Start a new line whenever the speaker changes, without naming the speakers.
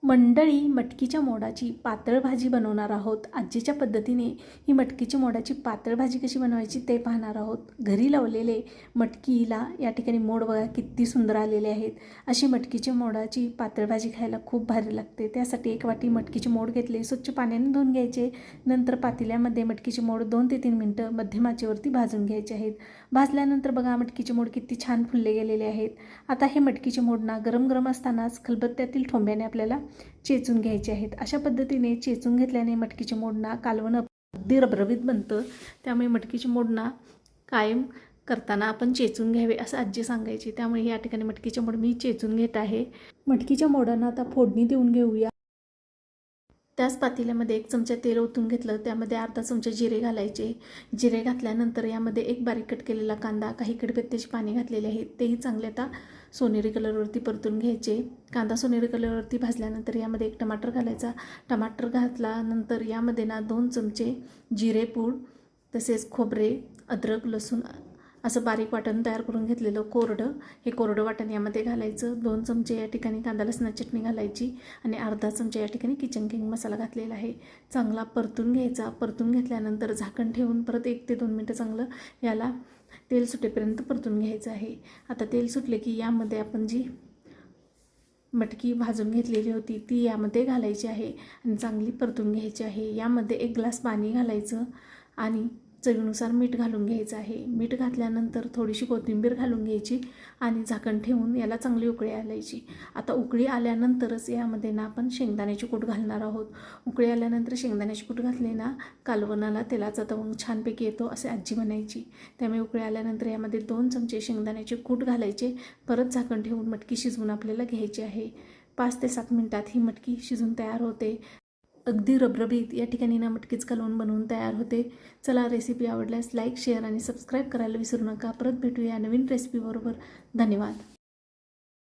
मंडळी, मटकीच्या मोडाची पातळ भाजी बनवणार आहोत। आजीच्या पद्धतीने ही मटकीच्या मोडाची पातळ भाजी कशी बनवायची ते पाहणार आहोत। घरी लावलेले मटकीला या ठिकाणी मोड बघा किती सुंदर आलेले आहेत। अशी मटकीच्या मोडाची पातळ भाजी खायला खूप भारी लागते। त्यासाठी एक वाटी मटकीचे मोड घेतले, स्वच्छ पाण्याने धुवून घ्यायचे। नंतर पातेल्यामध्ये मटकीचे मोड 2 ते 3 मिनिटं मध्यम आचेवरती भाजून घ्यायचे आहेत। भाजल्यानंतर बघा मटकीचे मोड किती छान फुलले गेलेले आहेत। आता हे मटकीचे मोड ना गरम गरम असतानाच खलबत्त्यातील ठोंब्याने आपल्याला चेचून घ्यायचे आहेत। अशा पद्धतीने चेचून घेतल्याने मटकीचे मोडना कालवण अगदी रबरबीत बनतं। त्यामुळे मटकीचे मोडना कायम करताना आपण चेचून घ्यावे असं आजी सांगायची। त्यामुळे या ठिकाणी मटकीचे मोड मी चेचून घेत आहे। मटकीच्या मोडांना आता फोडणी देऊन घेऊया। त्याच पातेल्यामध्ये 1 चमचा तेल ओतून घेतलं, त्यामध्ये अर्धा चमचा जिरे घालायचे। जिरे घातल्यानंतर यामध्ये 1 बारीक कट केलेला कांदा, काही कडीपत्त्याची पाने घातलेले आहेत, तेही चांगले आता सोनेरी कलरवरती परतून घ्यायचे। कांदा सोनेरी कलरवरती भाजल्यानंतर यामध्ये 1 टमाटर घालायचा। टमाटर घातल्यानंतर यामध्ये ना 2 चमचे जिरे पूड, तसेच खोबरे, अद्रक, लसूण असं बारीक वाटण तयार करून घेतलेलं कोरडं, हे कोरडं वाटण यामध्ये घालायचं। 2 चमचे या ठिकाणी कांदा लसणाची चटणी घालायची आणि अर्धा चमचा या ठिकाणी किचन किंग मसाला घातलेला आहे। चांगला परतून घ्यायचा। परतून घेतल्यानंतर झाकण ठेवून परत 1 ते 2 मिनिटं चांगलं याला तेल सुटेपर्यंत परतून घ्यायचं आहे। आता तेल सुटले की यामध्ये आपण जी मटकी भाजून घेतलेली होती ती यामध्ये घालायची आहे आणि चांगली परतून घ्यायची आहे। यामध्ये 1 ग्लास पाणी घालायचं आणि चवीनुसार मीठ घालून घ्यायचं आहे। मीठ घातल्यानंतर थोडीशी कोथिंबीर घालून घ्यायची आणि झाकण ठेवून याला चांगली उकळी आणायची। आता उकळी आल्यानंतरच यामध्ये ना आपण शेंगदाण्याची कूट घालणार आहोत। उकळी आल्यानंतर शेंगदाण्याची कूट घातली ना कालवणाला तेलाचा तवंग छानपैकी येतो असे आजी म्हणायची। त्यामुळे उकळी आल्यानंतर यामध्ये 2 चमचे शेंगदाण्याचे कूट घालायचे। परत झाकण ठेवून मटकी शिजवून आपल्याला घ्यायची आहे। 5 ते 7 मिनिटात ही मटकी शिजून तयार होते। अगदी रबरबीत या ठिकाणी ना मटकीच कालवण बनवून तयार होते। चला, रेसिपी आवडल्यास लाईक, शेअर आणि सबस्क्राईब करायला विसरू नका। परत भेटूया नवीन रेसिपी बरोबर। धन्यवाद।